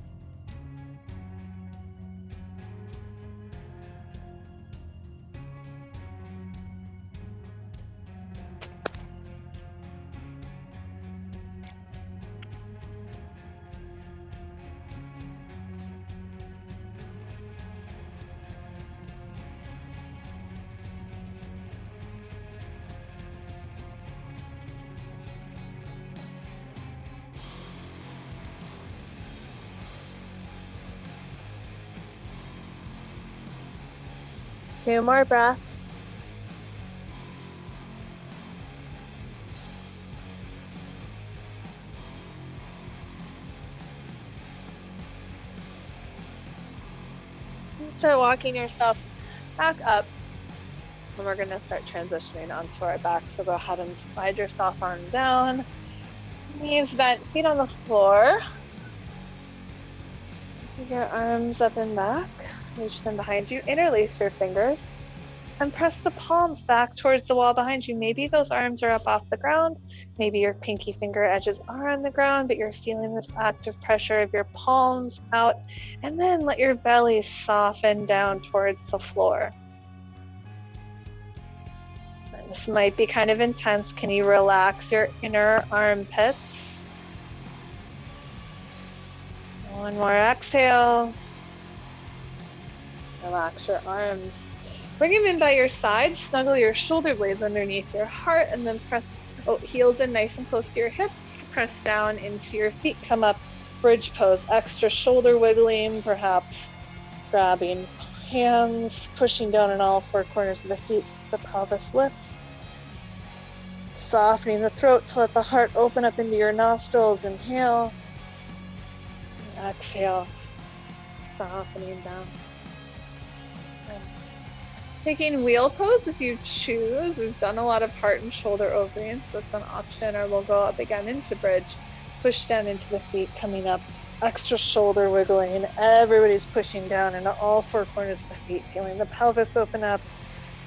2 more breaths. Start walking yourself back up. And we're going to start transitioning onto our back. So go ahead and slide yourself on down. Knees bent, feet on the floor. Keep your arms up and back. Reach them behind you. Interlace your fingers. And press the palms back towards the wall behind you. Maybe those arms are up off the ground. Maybe your pinky finger edges are on the ground, but you're feeling this active pressure of your palms out. And then let your belly soften down towards the floor. And this might be kind of intense. Can you relax your inner armpits? One more exhale. Relax your arms. Bring them in by your side, snuggle your shoulder blades underneath your heart, and then press heels in nice and close to your hips. Press down into your feet, come up, bridge pose, extra shoulder wiggling, perhaps grabbing hands, pushing down in all 4 corners of the feet, the pelvis lifts. Softening the throat to let the heart open up into your nostrils, inhale, and exhale, softening down. Taking wheel pose if you choose. We've done a lot of heart and shoulder openings, so it's an option, or we'll go up again into bridge. Push down into the feet, coming up, extra shoulder wiggling. Everybody's pushing down into all 4 corners of the feet, feeling the pelvis open up.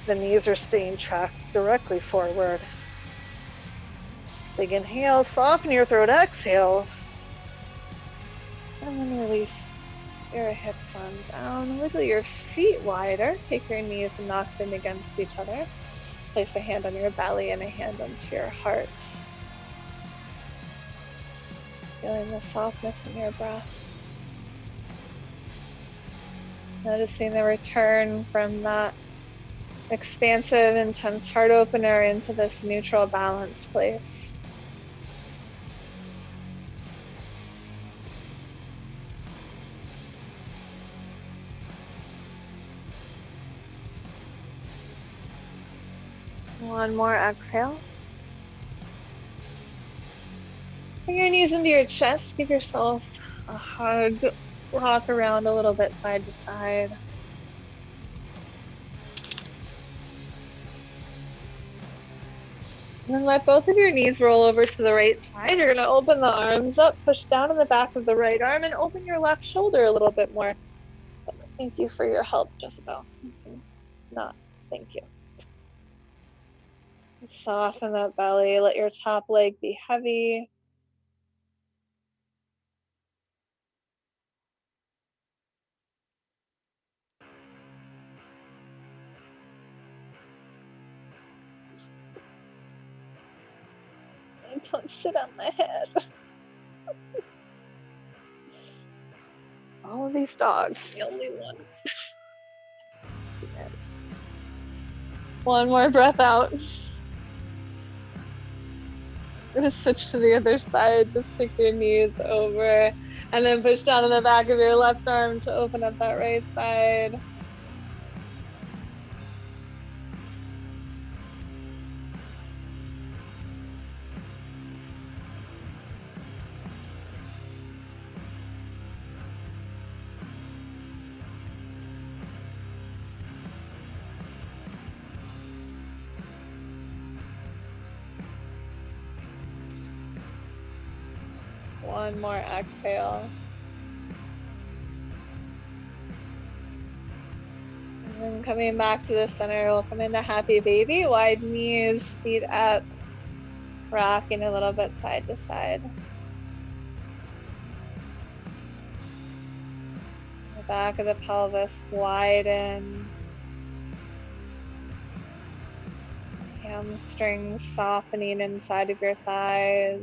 The knees are staying tracked directly forward. Big inhale, soften your throat, exhale. And then release your hips on down. Wiggle your feet wider. Take your knees and knock them against each other. Place a hand on your belly and a hand onto your heart. Feeling the softness in your breath. Noticing the return from that expansive, intense heart opener into this neutral, balanced place. One more exhale. Bring your knees into your chest. Give yourself a hug. Rock around a little bit side to side. And then let both of your knees roll over to the right side. You're going to open the arms up, push down in the back of the right arm, and open your left shoulder a little bit more. Thank you for your help, Jezebel. Not, thank you. Soften that belly. Let your top leg be heavy. And don't sit on the head. All of these dogs, the only one. One more breath out. Just switch to the other side. Just take your knees over and then push down on the back of your left arm to open up that right side. One more exhale. And then coming back to the center, we'll come into happy baby. Wide knees, feet up, rocking a little bit side to side. The back of the pelvis widen. Hamstrings softening inside of your thighs.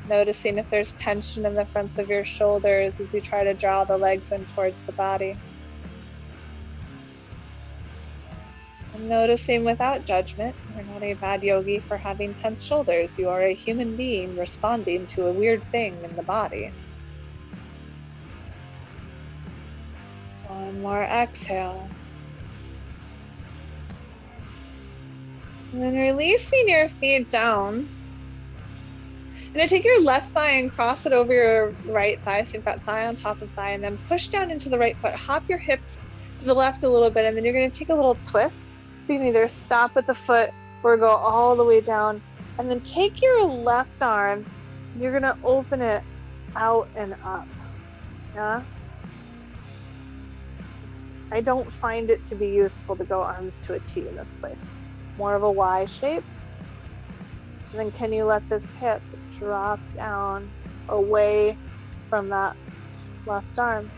Noticing if there's tension in the fronts of your shoulders as you try to draw the legs in towards the body. And noticing without judgment, you're not a bad yogi for having tense shoulders. You are a human being responding to a weird thing in the body. One more exhale. And then releasing your feet down. And then take your left thigh and cross it over your right thigh. So you've got thigh on top of thigh, and then push down into the right foot. Hop your hips to the left a little bit, and then you're going to take a little twist. So you can either stop at the foot or go all the way down. And then take your left arm, and you're going to open it out and up. Yeah. I don't find it to be useful to go arms to a T in this place. More of a Y shape. And then can you let this hip drop down away from that left arm?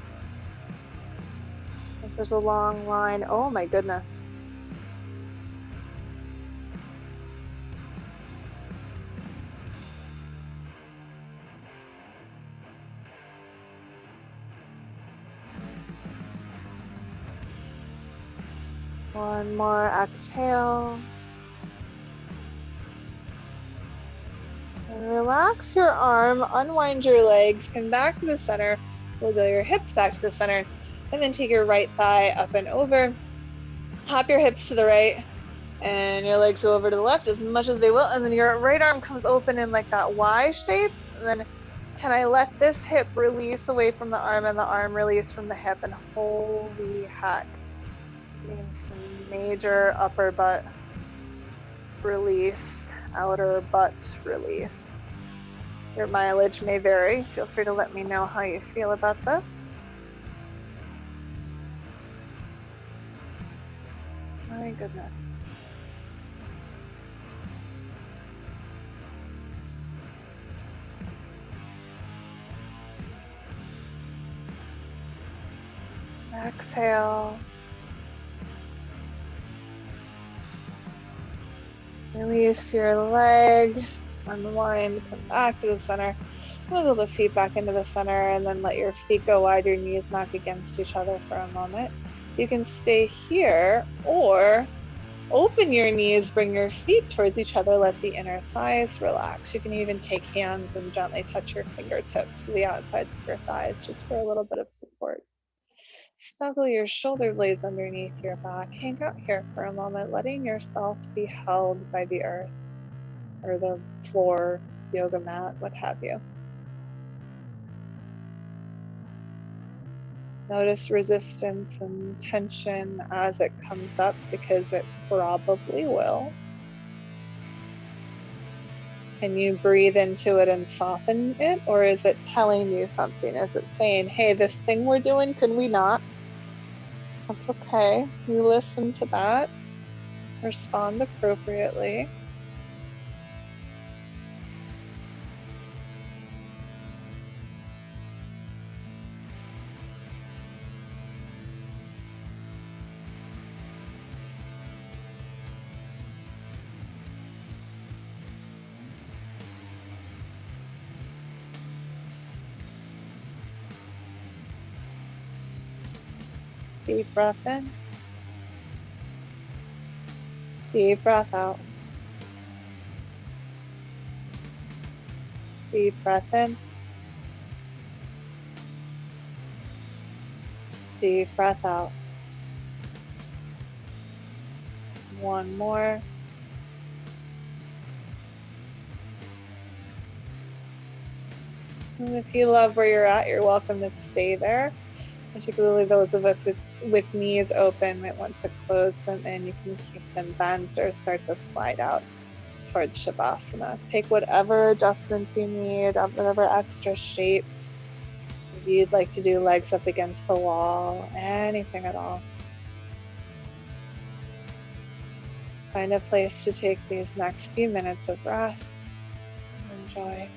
If there's a long line, oh my goodness. One more exhale. And relax your arm, unwind your legs, come back to the center, wiggle your hips back to the center, and then take your right thigh up and over. Hop your hips to the right, and your legs go over to the left as much as they will, and then your right arm comes open in like that Y shape, and then can I let this hip release away from the arm and the arm release from the hip, and holy heck, getting some major upper butt release, outer butt release. Your mileage may vary. Feel free to let me know how you feel about this. My goodness. Exhale. Release your leg, unwind, come back to the center. Wiggle the feet back into the center, and then let your feet go wide, your knees knock against each other for a moment. You can stay here or open your knees, bring your feet towards each other, let the inner thighs relax. You can even take hands and gently touch your fingertips to the outsides of your thighs just for a little bit of support. Snuggle your shoulder blades underneath your back. Hang out here for a moment, letting yourself be held by the earth or the floor, yoga mat, what have you. Notice resistance and tension as it comes up, because it probably will. Can you breathe into it and soften it, or is it telling you something? Is it saying, hey, this thing we're doing, can we not? That's okay. You listen to that, respond appropriately. Deep breath in. Deep breath out. Deep breath in. Deep breath out. One more. And if you love where you're at, you're welcome to stay there. Particularly those of us with knees open might want to close them in. You can keep them bent or start to slide out towards Shavasana. Take whatever adjustments you need, whatever extra shapes. Maybe you'd like to do legs up against the wall, anything at all. Find a place to take these next few minutes of rest. Enjoy.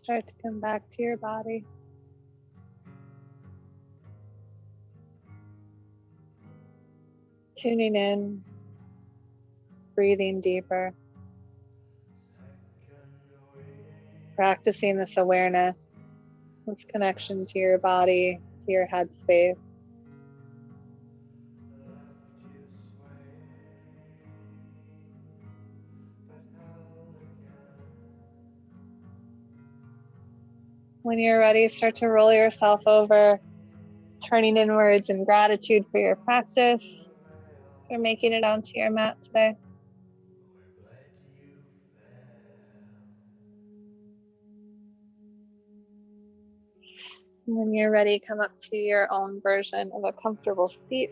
Start to come back to your body. Tuning in, breathing deeper, practicing this awareness, this connection to your body, to your headspace. When you're ready, start to roll yourself over, turning inwards in gratitude for your practice, for making it onto your mat today. When you're ready, come up to your own version of a comfortable seat.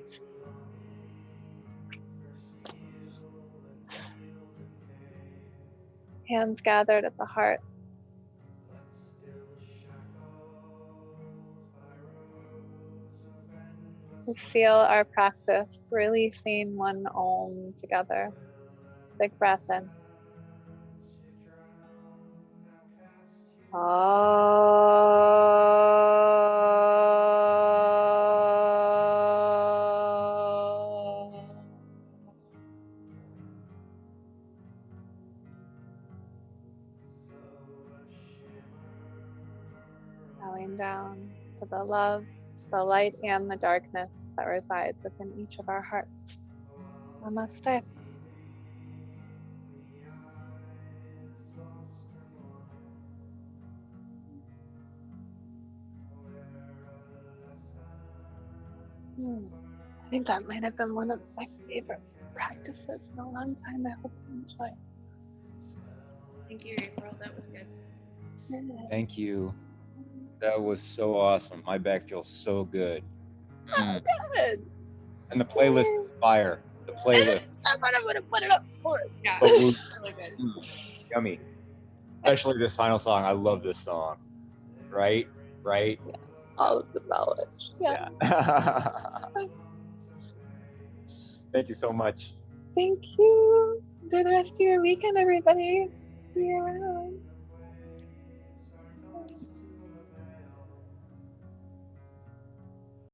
Hands gathered at the heart. We feel our practice releasing one Om together. Big breath in. Bowing down to the love, the light, and the darkness that resides within each of our hearts. Namaste. I think that might have been one of my favorite practices in a long time. I hope you enjoy. Thank you, April. That was good. Thank you. That was so awesome. My back feels so good. Oh, good. And the playlist is fire. The playlist. That's what I'm going to put it up for. Yeah, Oh, really good. yummy. Especially this final song. I love this song. Right? Right? Yeah. All of the knowledge. Yeah. Thank you so much. Thank you. Enjoy the rest of your weekend, everybody. See you around.